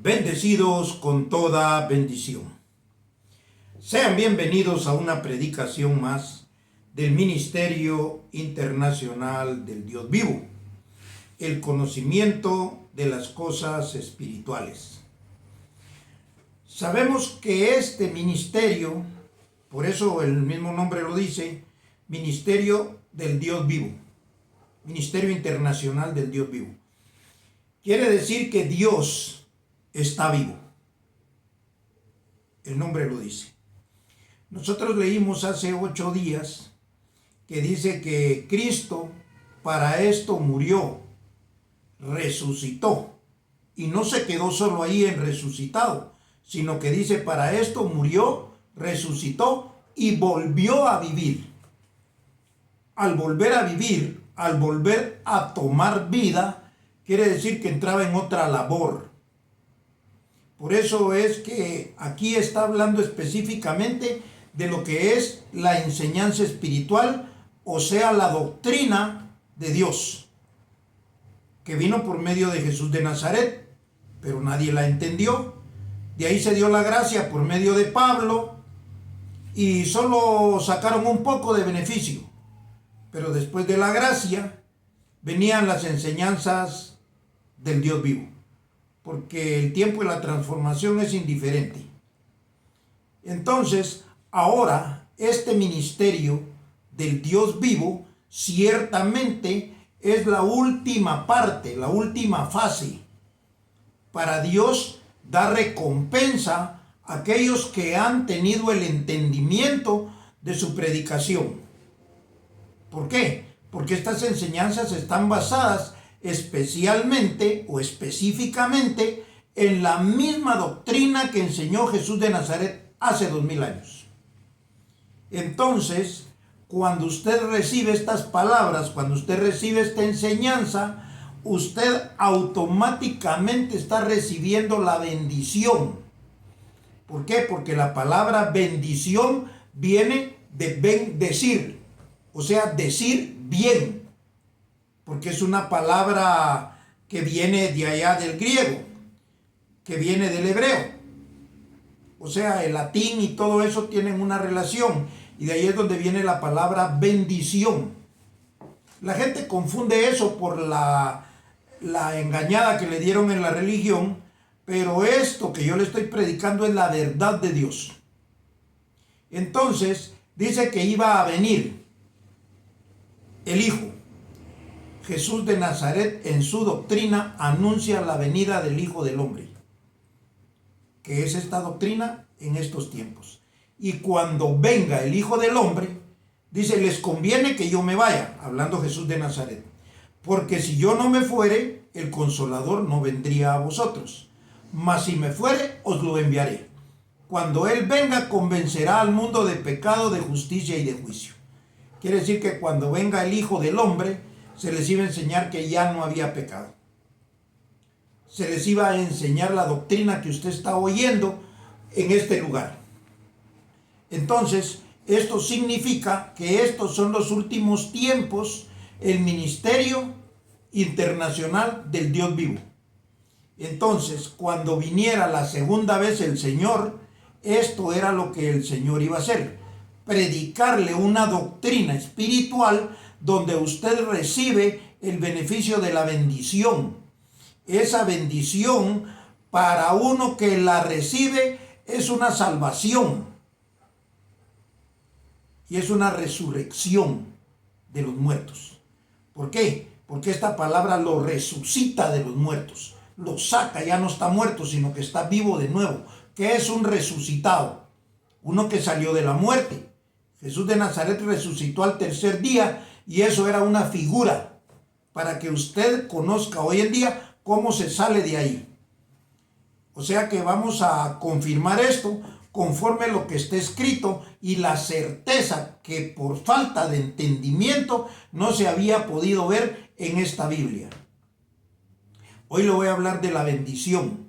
Bendecidos con toda bendición. Sean bienvenidos a una predicación más del Ministerio Internacional del Dios Vivo, el conocimiento de las cosas espirituales. Sabemos que este ministerio, por eso el mismo nombre lo dice, Ministerio del Dios Vivo, Ministerio Internacional del Dios Vivo. Quiere decir que Dios está vivo. El nombre lo dice. Nosotros leímos hace 8 días que dice que Cristo para esto murió, resucitó. Y no se quedó solo ahí en resucitado, sino que dice para esto murió, resucitó y volvió a vivir. Al volver a vivir, al volver a tomar vida, quiere decir que entraba en otra labor. Por eso es que aquí está hablando específicamente de lo que es la enseñanza espiritual, o sea, la doctrina de Dios, que vino por medio de Jesús de Nazaret, pero nadie la entendió. De ahí se dio la gracia por medio de Pablo y solo sacaron un poco de beneficio. Pero después de la gracia venían las enseñanzas del Dios vivo, porque el tiempo y la transformación es indiferente. Entonces, ahora, este ministerio del Dios vivo ciertamente es la última parte, la última fase, para Dios dar recompensa a aquellos que han tenido el entendimiento de su predicación. ¿Por qué? Porque estas enseñanzas están basadas especialmente o específicamente en la misma doctrina que enseñó Jesús de Nazaret hace 2000 años. Entonces, cuando usted recibe estas palabras, cuando usted recibe esta enseñanza, usted automáticamente está recibiendo la bendición. ¿Por qué? Porque la palabra bendición viene de bendecir, o sea, decir bien, porque es una palabra que viene de allá del griego, que viene del hebreo. O sea, el latín y todo eso tienen una relación, y de ahí es donde viene la palabra bendición. La gente confunde eso por la engañada que le dieron en la religión, pero esto que yo le estoy predicando es la verdad de Dios. Entonces, dice que iba a venir el Hijo. Jesús de Nazaret en su doctrina anuncia la venida del Hijo del Hombre, que es esta doctrina en estos tiempos. Y cuando venga el Hijo del Hombre, dice, les conviene que yo me vaya, hablando Jesús de Nazaret, porque si yo no me fuere, el Consolador no vendría a vosotros, mas si me fuere, os lo enviaré. Cuando Él venga, convencerá al mundo de pecado, de justicia y de juicio. Quiere decir que cuando venga el Hijo del Hombre, se les iba a enseñar que ya no había pecado. Se les iba a enseñar la doctrina que usted está oyendo en este lugar. Entonces, esto significa que estos son los últimos tiempos, el ministerio internacional del Dios vivo. Entonces, cuando viniera la segunda vez el Señor, esto era lo que el Señor iba a hacer: predicarle una doctrina espiritual donde usted recibe el beneficio de la bendición. Esa bendición, para uno que la recibe, es una salvación y es una resurrección de los muertos. ¿Por qué? Porque esta palabra lo resucita de los muertos, lo saca, ya no está muerto, sino que está vivo de nuevo. ¿Qué es un resucitado? Uno que salió de la muerte. Jesús de Nazaret resucitó al tercer día, y eso era una figura para que usted conozca hoy en día cómo se sale de ahí. O sea que vamos a confirmar esto conforme lo que está escrito y la certeza que por falta de entendimiento no se había podido ver en esta Biblia. Hoy le voy a hablar de la bendición,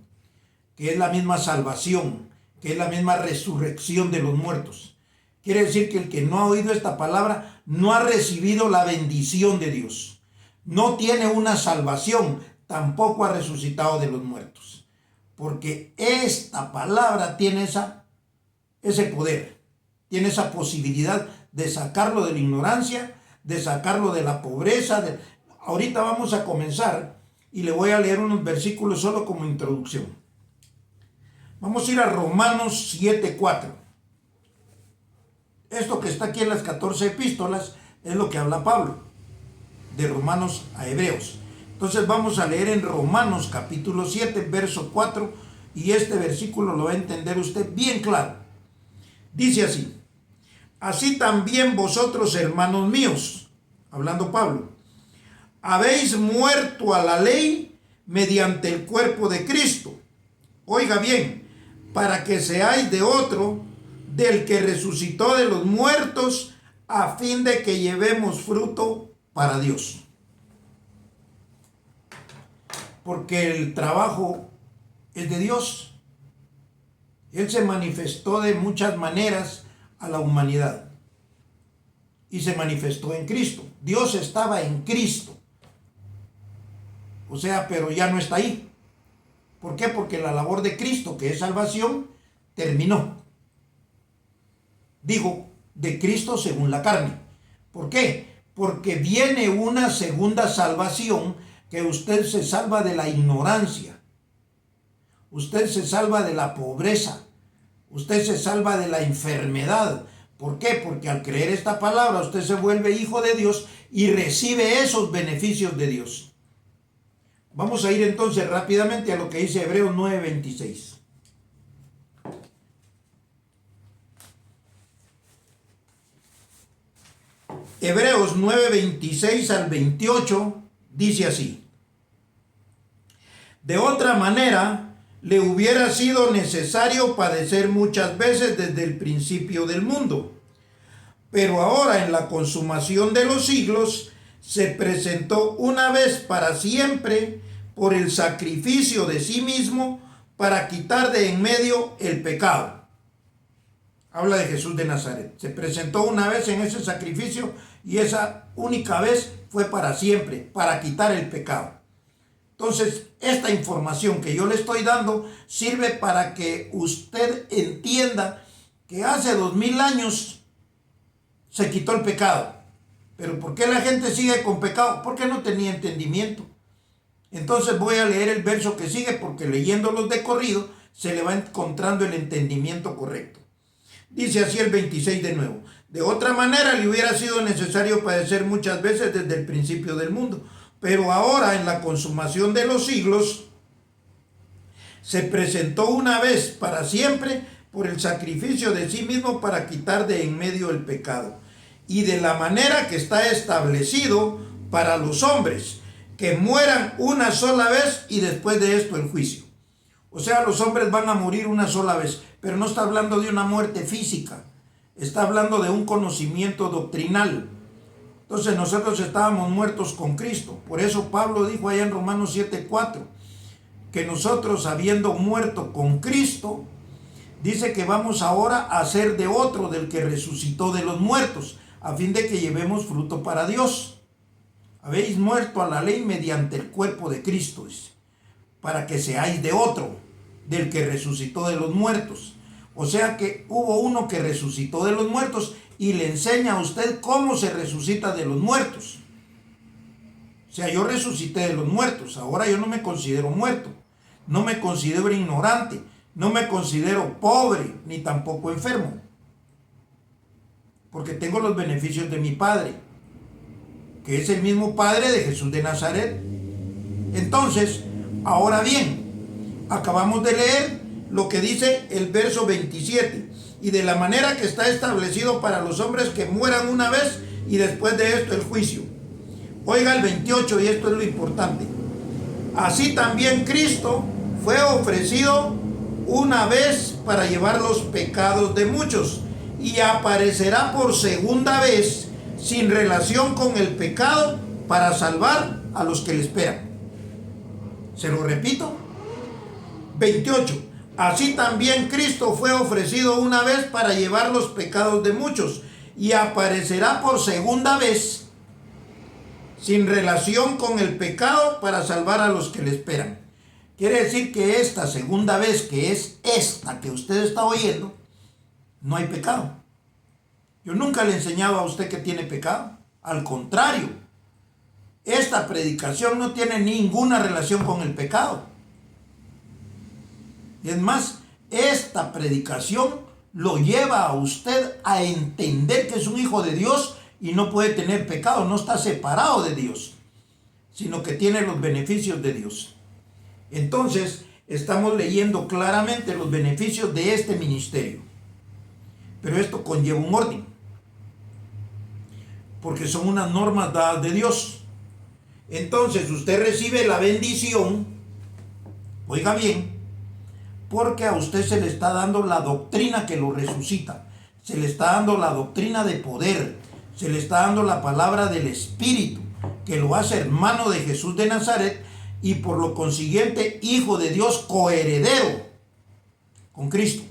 que es la misma salvación, que es la misma resurrección de los muertos. Quiere decir que el que no ha oído esta palabra no ha recibido la bendición de Dios. No tiene una salvación, tampoco ha resucitado de los muertos. porque esta palabra tiene ese poder, tiene esa posibilidad de sacarlo de la ignorancia, de sacarlo de la pobreza. Ahorita vamos a comenzar y le voy a leer unos versículos solo como introducción. Vamos a ir a Romanos 7:4. Esto que está aquí en las 14 epístolas es lo que habla Pablo, de Romanos a Hebreos. Entonces vamos a leer en Romanos capítulo 7, verso 4, y este versículo lo va a entender usted bien claro. Dice así: así también vosotros, hermanos míos, hablando Pablo, habéis muerto a la ley mediante el cuerpo de Cristo. Oiga bien, para que seáis de otro, del que resucitó de los muertos, a fin de que llevemos fruto para Dios. Porque el trabajo es de Dios. Él se manifestó de muchas maneras a la humanidad y se manifestó en Cristo. Dios estaba en Cristo. O sea, pero ya no está ahí. ¿Por qué? Porque la labor de Cristo, que es salvación, terminó. Digo, de Cristo según la carne. ¿Por qué? Porque viene una segunda salvación, que usted se salva de la ignorancia. Usted se salva de la pobreza. Usted se salva de la enfermedad. ¿Por qué? Porque al creer esta palabra usted se vuelve hijo de Dios y recibe esos beneficios de Dios. Vamos a ir entonces rápidamente a lo que dice Hebreos 9:26. Hebreos 9:26 al 28 dice así: de otra manera, le hubiera sido necesario padecer muchas veces desde el principio del mundo. Pero ahora, en la consumación de los siglos, se presentó una vez para siempre por el sacrificio de sí mismo para quitar de en medio el pecado. Habla de Jesús de Nazaret. Se presentó una vez en ese sacrificio y esa única vez fue para siempre, para quitar el pecado. Entonces, esta información que yo le estoy dando sirve para que usted entienda que hace 2000 años se quitó el pecado. Pero ¿por qué la gente sigue con pecado? Porque no tenía entendimiento. Entonces voy a leer el verso que sigue, porque leyéndolos de corrido se le va encontrando el entendimiento correcto. Dice así el 26 de nuevo: de otra manera le hubiera sido necesario padecer muchas veces desde el principio del mundo. Pero ahora, en la consumación de los siglos, se presentó una vez para siempre por el sacrificio de sí mismo para quitar de en medio el pecado. Y de la manera que está establecido para los hombres, que mueran una sola vez y después de esto el juicio. O sea, los hombres van a morir una sola vez, pero no está hablando de una muerte física, está hablando de un conocimiento doctrinal. Entonces nosotros estábamos muertos con Cristo. Por eso Pablo dijo allá en Romanos 7:4, que nosotros, habiendo muerto con Cristo, dice que vamos ahora a ser de otro, del que resucitó de los muertos, a fin de que llevemos fruto para Dios. Habéis muerto a la ley mediante el cuerpo de Cristo, dice, para que seáis de otro, del que resucitó de los muertos. O sea que hubo uno que resucitó de los muertos y le enseña a usted cómo se resucita de los muertos. O sea, yo resucité de los muertos, ahora yo no me considero muerto, no me considero ignorante, no me considero pobre, ni tampoco enfermo, porque tengo los beneficios de mi Padre, que es el mismo Padre de Jesús de Nazaret. Entonces, ahora bien, acabamos de leer lo que dice el verso 27. Y de la manera que está establecido para los hombres que mueran una vez y después de esto el juicio. Oiga el 28, y esto es lo importante. Así también Cristo fue ofrecido una vez para llevar los pecados de muchos, y aparecerá por segunda vez sin relación con el pecado para salvar a los que le esperan. Se lo repito. 28. Así también Cristo fue ofrecido una vez para llevar los pecados de muchos, y aparecerá por segunda vez sin relación con el pecado para salvar a los que le esperan. Quiere decir que esta segunda vez, que es esta que usted está oyendo, no hay pecado. Yo nunca le enseñaba a usted que tiene pecado. Al contrario, esta predicación no tiene ninguna relación con el pecado. Y es más, esta predicación lo lleva a usted a entender que es un hijo de Dios y no puede tener pecado, no está separado de Dios, sino que tiene los beneficios de Dios. Entonces, estamos leyendo claramente los beneficios de este ministerio. Pero esto conlleva un orden, porque son unas normas dadas de Dios. Entonces, usted recibe la bendición, oiga bien, porque a usted se le está dando la doctrina que lo resucita, se le está dando la doctrina de poder, se le está dando la palabra del Espíritu, que lo hace hermano de Jesús de Nazaret y por lo consiguiente hijo de Dios, coheredero con Cristo.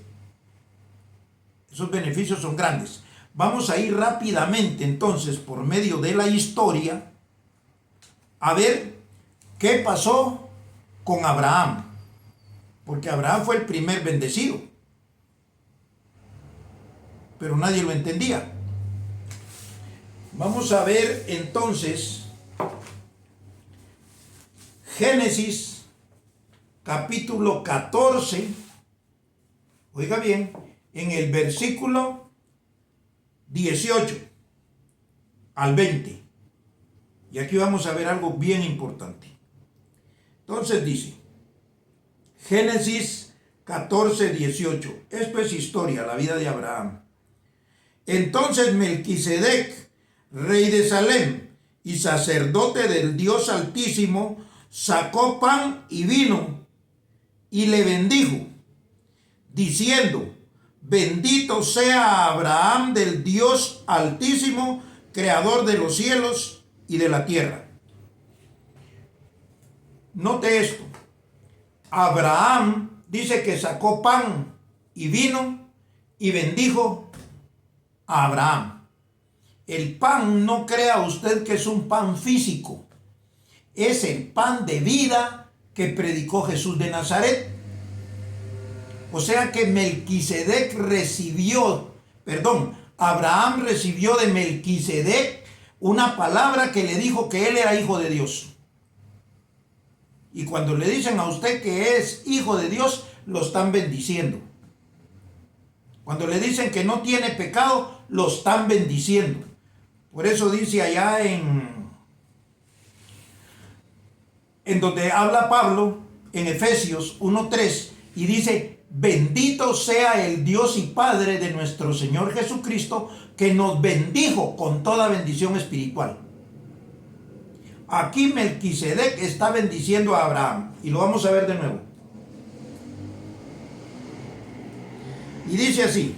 Esos beneficios son grandes. Vamos a ir rápidamente entonces por medio de la historia a ver qué pasó con Abraham. Porque Abraham fue el primer bendecido. Pero nadie lo entendía. Vamos a ver entonces Génesis capítulo 14. Oiga bien, en el versículo 18 al 20. Y aquí vamos a ver algo bien importante. Entonces dice, Génesis 14, 18. Esto es historia, la vida de Abraham. Entonces Melquisedec, rey de Salem y sacerdote del Dios Altísimo, sacó pan y vino y le bendijo, diciendo, bendito sea Abraham del Dios Altísimo, creador de los cielos y de la tierra. Note esto. Abraham dice que sacó pan y vino y bendijo a Abraham. El pan, no crea usted que es un pan físico. Es el pan de vida que predicó Jesús de Nazaret. O sea que Abraham recibió de Melquisedec una palabra que le dijo que él era hijo de Dios. Y cuando le dicen a usted que es hijo de Dios, lo están bendiciendo. Cuando le dicen que no tiene pecado, lo están bendiciendo. Por eso dice allá en donde habla Pablo, en Efesios 1:3, y dice, bendito sea el Dios y Padre de nuestro Señor Jesucristo, que nos bendijo con toda bendición espiritual. Aquí Melquisedec está bendiciendo a Abraham. Y lo vamos a ver de nuevo. Y dice así.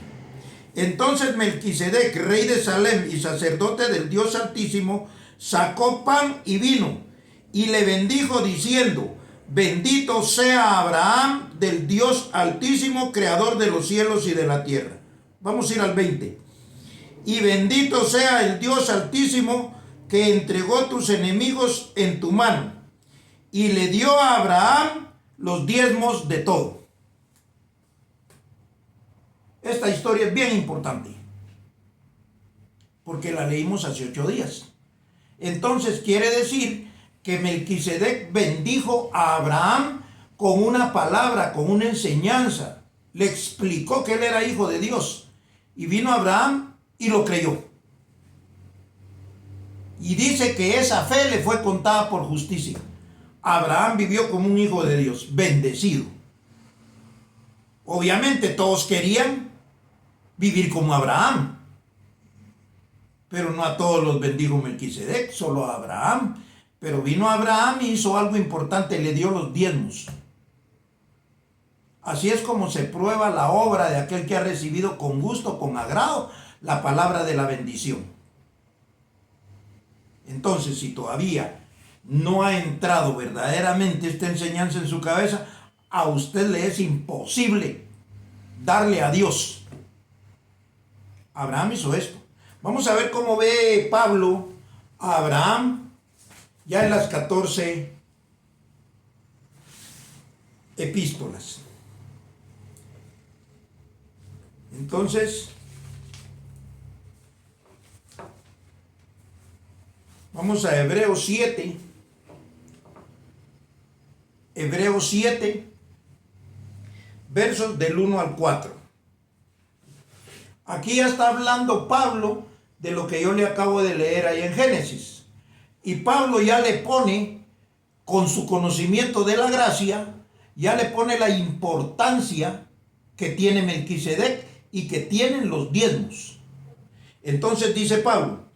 Entonces Melquisedec, rey de Salem y sacerdote del Dios Altísimo, sacó pan y vino y le bendijo diciendo, bendito sea Abraham del Dios Altísimo, creador de los cielos y de la tierra. Vamos a ir al 20. Y bendito sea el Dios Altísimo, que entregó tus enemigos en tu mano, y le dio a Abraham los diezmos de todo. Esta historia es bien importante, porque la leímos hace 8 días. Entonces quiere decir que Melquisedec bendijo a Abraham con una palabra, con una enseñanza. Le explicó que él era hijo de Dios. Y vino Abraham y lo creyó. Y dice que esa fe le fue contada por justicia. Abraham vivió como un hijo de Dios, bendecido. Obviamente todos querían vivir como Abraham. Pero no a todos los bendijo Melquisedec, solo a Abraham. Pero vino Abraham y hizo algo importante, le dio los diezmos. Así es como se prueba la obra de aquel que ha recibido con gusto, con agrado, la palabra de la bendición. Entonces, si todavía no ha entrado verdaderamente esta enseñanza en su cabeza, a usted le es imposible darle a Dios. Abraham hizo esto. Vamos a ver cómo ve Pablo a Abraham ya en las 14 epístolas. Entonces, vamos a Hebreos 7. Hebreos 7, versos del 1 al 4. Aquí ya está hablando Pablo de lo que yo le acabo de leer ahí en Génesis. Y Pablo ya le pone, con su conocimiento de la gracia, ya le pone la importancia que tiene Melquisedec y que tienen los diezmos. Entonces dice Pablo,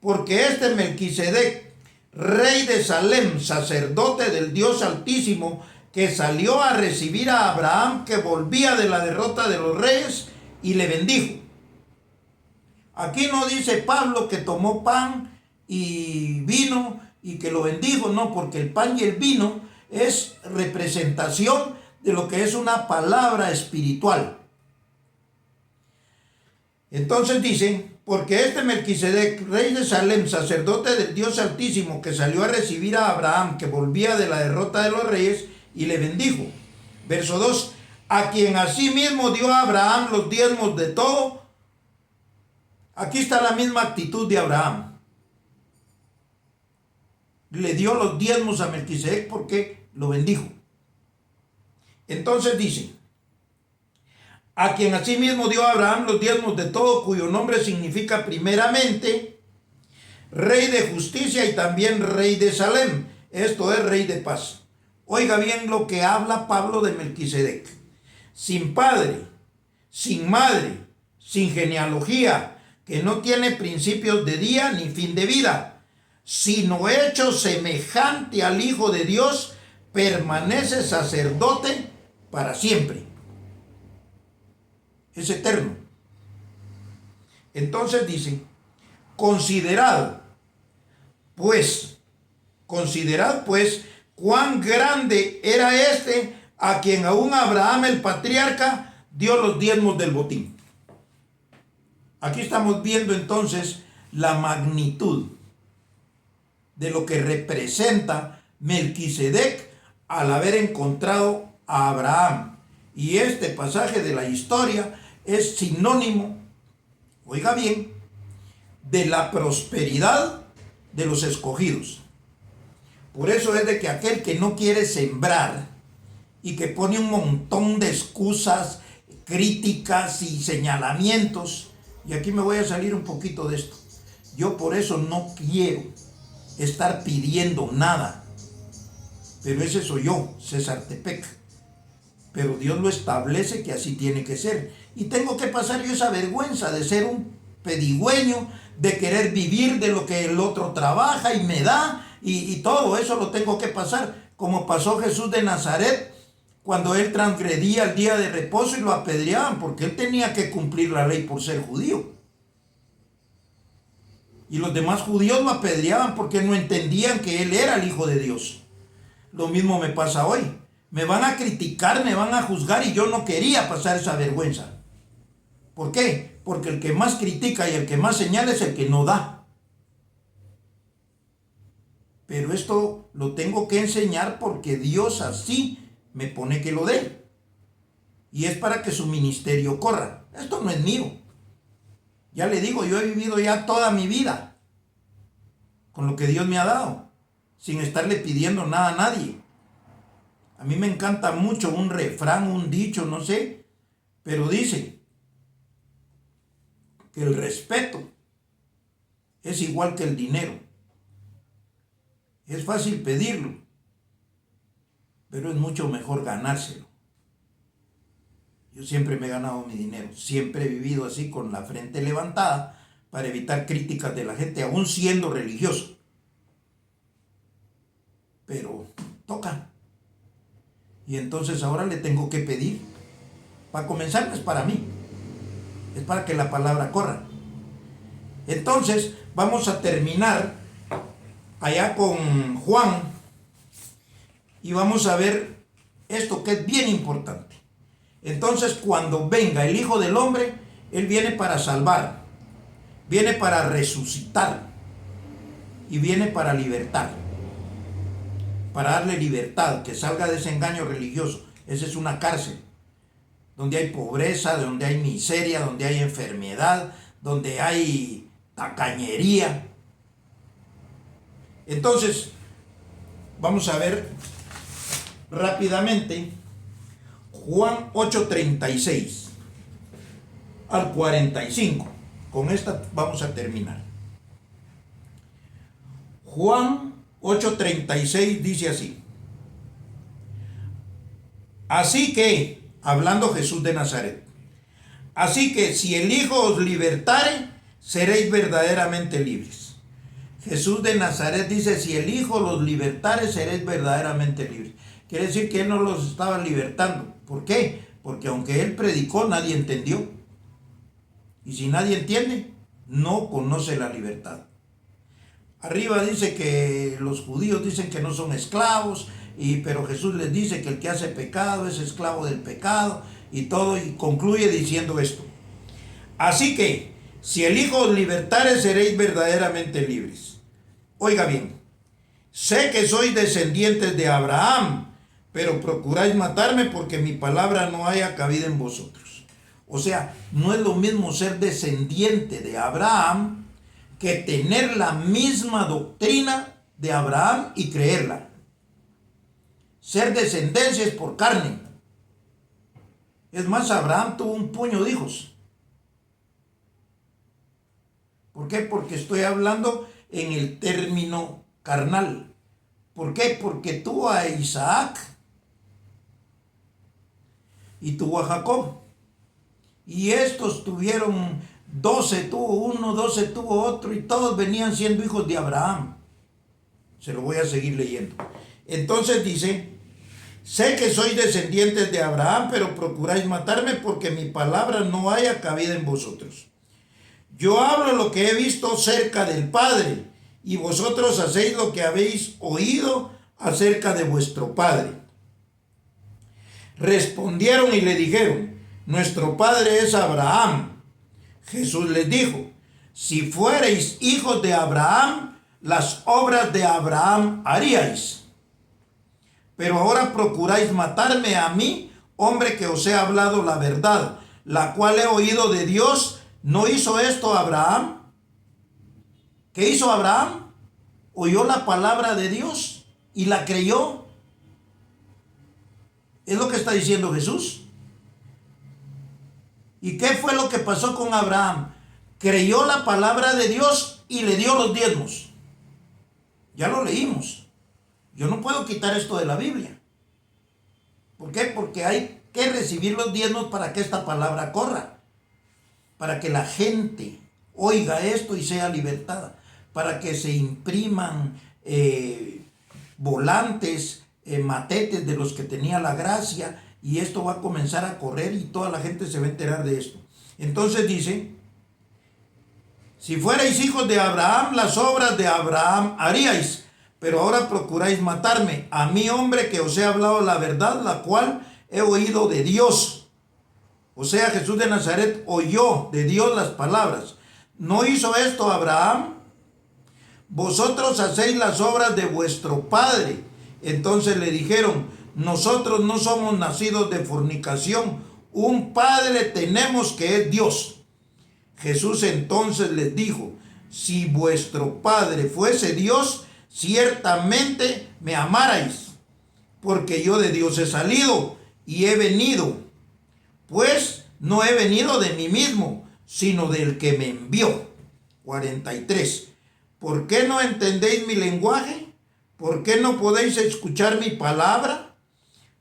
porque este Melquisedec, rey de Salem, sacerdote del Dios Altísimo, que salió a recibir a Abraham, que volvía de la derrota de los reyes, y le bendijo. Aquí no dice Pablo que tomó pan y vino y que lo bendijo, no, porque el pan y el vino es representación de lo que es una palabra espiritual. Entonces dice, porque este Melquisedec, rey de Salem, sacerdote del Dios Altísimo, que salió a recibir a Abraham, que volvía de la derrota de los reyes, y le bendijo. Verso 2, a quien asimismo dio a Abraham los diezmos de todo. Aquí está la misma actitud de Abraham. Le dio los diezmos a Melquisedec porque lo bendijo. Entonces dice, a quien asimismo dio a Abraham los diezmos de todo, cuyo nombre significa primeramente rey de justicia y también rey de Salem, esto es rey de paz. Oiga bien lo que habla Pablo de Melquisedec. Sin padre, sin madre, sin genealogía, que no tiene principios de día ni fin de vida, sino hecho semejante al Hijo de Dios, permanece sacerdote para siempre. Es eterno. Entonces dice, considerad pues cuán grande era este a quien aún Abraham el patriarca dio los diezmos del botín. Aquí estamos viendo entonces la magnitud de lo que representa Melquisedec al haber encontrado a Abraham. Y este pasaje de la historia es sinónimo, oiga bien, de la prosperidad de los escogidos. Por eso es de que aquel que no quiere sembrar y que pone un montón de excusas, críticas y señalamientos, y aquí me voy a salir un poquito de esto. Yo por eso no quiero estar pidiendo nada, pero ese soy yo, César Tepec. Pero Dios lo establece que así tiene que ser. Y tengo que pasar yo esa vergüenza de ser un pedigüeño, de querer vivir de lo que el otro trabaja y me da, y todo eso lo tengo que pasar, como pasó Jesús de Nazaret cuando él transgredía el día de reposo y lo apedreaban, porque él tenía que cumplir la ley por ser judío. Y los demás judíos lo apedreaban porque no entendían que él era el Hijo de Dios. Lo mismo me pasa hoy. Me van a criticar, me van a juzgar y yo no quería pasar esa vergüenza. ¿Por qué? Porque el que más critica y el que más señala es el que no da. Pero esto lo tengo que enseñar porque Dios así me pone que lo dé. Y es para que su ministerio corra. Esto no es mío. Ya le digo, yo he vivido ya toda mi vida con lo que Dios me ha dado, sin estarle pidiendo nada a nadie. A mí me encanta mucho un refrán, un dicho, no sé, pero dice que el respeto es igual que el dinero. Es fácil pedirlo, pero es mucho mejor ganárselo. Yo siempre me he ganado mi dinero, siempre he vivido así con la frente levantada para evitar críticas de la gente, aún siendo religioso. Pero toca. Y entonces ahora le tengo que pedir. Para comenzar no es para mí, es para que la palabra corra. Entonces vamos a terminar allá con Juan y vamos a ver esto que es bien importante. Entonces cuando venga el Hijo del Hombre, Él viene para salvar, viene para resucitar y viene para libertar, para darle libertad, que salga de ese engaño religioso, Esa es una cárcel, donde hay pobreza, donde hay miseria, donde hay enfermedad, donde hay tacañería. Entonces, vamos a ver rápidamente Juan 8:36 al 45. Con esta vamos a terminar. Juan 8:36 dice así: así que, hablando Jesús de Nazaret, así que si el Hijo os libertare, seréis verdaderamente libres. Jesús de Nazaret dice: si el Hijo los libertare, seréis verdaderamente libres. Quiere decir que Él no los estaba libertando. ¿Por qué? Porque aunque Él predicó, nadie entendió. Y si nadie entiende, no conoce la libertad. Arriba dice que los judíos dicen que no son esclavos, pero Jesús les dice que el que hace pecado es esclavo del pecado y todo, y concluye diciendo esto: así que, si el Hijo os libertare, seréis verdaderamente libres. Oiga bien, sé que sois descendientes de Abraham, pero procuráis matarme porque mi palabra no haya cabida en vosotros. O sea, no es lo mismo ser descendiente de Abraham que tener la misma doctrina de Abraham y creerla. Ser descendencia es por carne. Es más, Abraham tuvo un puño de hijos. ¿Por qué? Porque estoy hablando en el término carnal. ¿Por qué? Porque tuvo a Isaac y tuvo a Jacob. Y estos tuvieron 12, tuvo uno, 12 tuvo otro, y todos venían siendo hijos de Abraham. Se lo voy a seguir leyendo. Entonces dice: sé que sois descendientes de Abraham, pero procuráis matarme porque mi palabra no haya cabida en vosotros. Yo hablo lo que he visto cerca del Padre, y vosotros hacéis lo que habéis oído acerca de vuestro padre. Respondieron y le dijeron: nuestro padre es Abraham. Jesús les dijo: si fuereis hijos de Abraham, las obras de Abraham haríais. Pero ahora procuráis matarme a mí, hombre que os he hablado la verdad, la cual he oído de Dios. ¿No hizo esto Abraham? ¿Qué hizo Abraham? Oyó la palabra de Dios y la creyó. Es lo que está diciendo Jesús. ¿Y qué fue lo que pasó con Abraham? Creyó la palabra de Dios y le dio los diezmos. Ya lo leímos. Yo no puedo quitar esto de la Biblia. ¿Por qué? Porque hay que recibir los diezmos para que esta palabra corra. Para que la gente oiga esto y sea libertada. Para que se impriman volantes, matetes de los que tenía la gracia, y esto va a comenzar a correr y toda la gente se va a enterar de esto. Entonces dice: si fuerais hijos de Abraham, las obras de Abraham haríais, pero ahora procuráis matarme, a mí, hombre que os he hablado la verdad, la cual he oído de Dios. O sea, Jesús de Nazaret oyó de Dios las palabras. ¿No hizo esto Abraham? Vosotros hacéis las obras de vuestro padre. Entonces le dijeron: nosotros no somos nacidos de fornicación, un padre tenemos que es Dios. Jesús entonces les dijo: si vuestro padre fuese Dios, ciertamente me amarais, porque yo de Dios he salido y he venido, pues no he venido de mí mismo, sino del que me envió. 43. ¿Por qué no entendéis mi lenguaje? ¿Por qué no podéis escuchar mi palabra?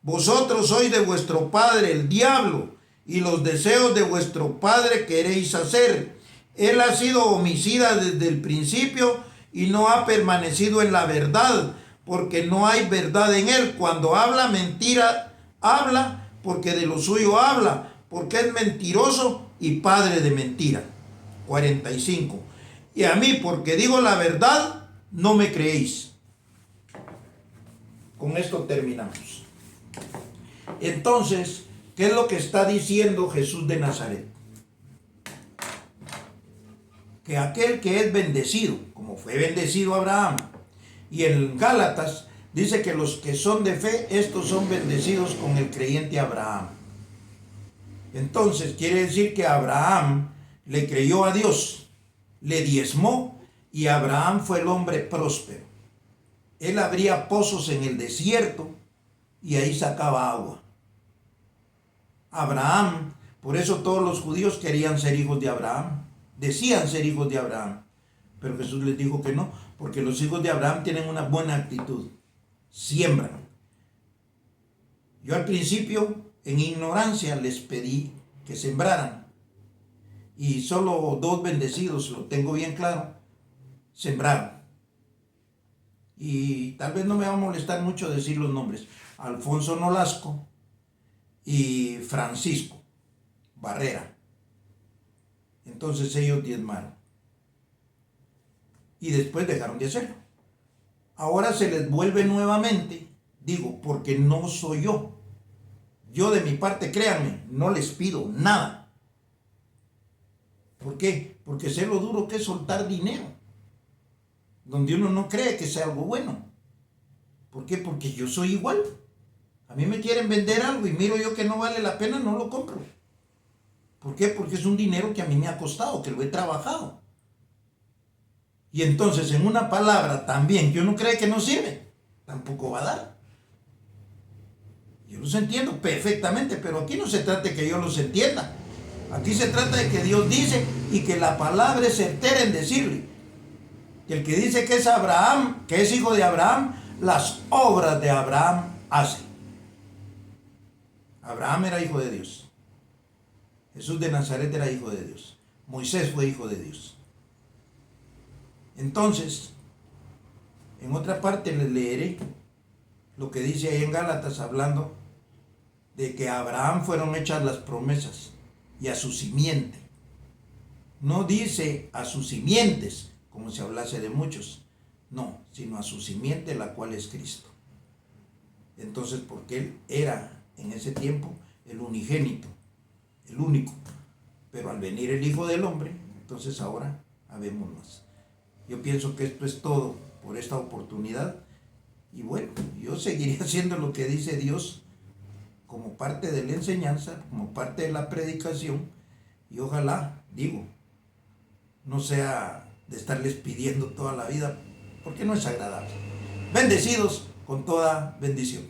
Vosotros sois de vuestro padre el diablo, y los deseos de vuestro padre queréis hacer. Él ha sido homicida desde el principio y no ha permanecido en la verdad, porque no hay verdad en él. Cuando habla mentira, habla porque de lo suyo habla, porque es mentiroso y padre de mentira. 45. Y a mí, porque digo la verdad, no me creéis. Con esto terminamos. Entonces, ¿qué es lo que está diciendo Jesús de Nazaret? que aquel que es bendecido, como fue bendecido Abraham, y en Gálatas Dice que los que son de fe, estos son bendecidos con el creyente Abraham. Entonces quiere decir que Abraham le creyó a Dios, le diezmó, y Abraham fue el hombre próspero. Él abría pozos en el desierto y ahí sacaba agua. Abraham, por eso todos los judíos querían ser hijos de Abraham, decían ser hijos de Abraham, pero Jesús les dijo que no, porque los hijos de Abraham tienen una buena actitud, siembran. Yo al principio, en ignorancia, les pedí que sembraran, y solo 2 bendecidos, lo tengo bien claro, sembraron. Y tal vez no me va a molestar mucho decir los nombres: Alfonso Nolasco y Francisco Barrera. Entonces ellos diezmaron y después dejaron de hacerlo. Ahora se les vuelve nuevamente, digo, porque no soy yo. Yo de mi parte, créanme, no les pido nada. ¿Por qué? Porque sé lo duro que es soltar dinero, donde uno no cree que sea algo bueno. ¿Por qué? Porque yo soy igual. A mí me quieren vender algo y miro yo que no vale la pena, no lo compro. ¿Por qué? Porque es un dinero que a mí me ha costado, que lo he trabajado. Y entonces, en una palabra también que uno cree que no sirve, tampoco va a dar. Yo los entiendo perfectamente, pero aquí no se trata de que yo los entienda. Aquí se trata de que Dios dice y que la palabra es certera en decirle. Que el que dice que es Abraham, que es hijo de Abraham, las obras de Abraham hace. Abraham era hijo de Dios. Jesús de Nazaret era hijo de Dios. Moisés fue hijo de Dios. Entonces, en otra parte les leeré lo que dice ahí en Gálatas, hablando de que a Abraham fueron hechas las promesas y a su simiente. No dice a sus simientes, como si hablase de muchos, no, sino a su simiente, la cual es Cristo. Entonces, porque él era en ese tiempo el unigénito, el único, pero al venir el Hijo del Hombre, entonces ahora habemos más. Yo pienso que esto es todo por esta oportunidad, y bueno, yo seguiré haciendo lo que dice Dios como parte de la enseñanza, como parte de la predicación, y ojalá, digo, no sea de estarles pidiendo toda la vida, porque no es agradable. Bendecidos con toda bendición.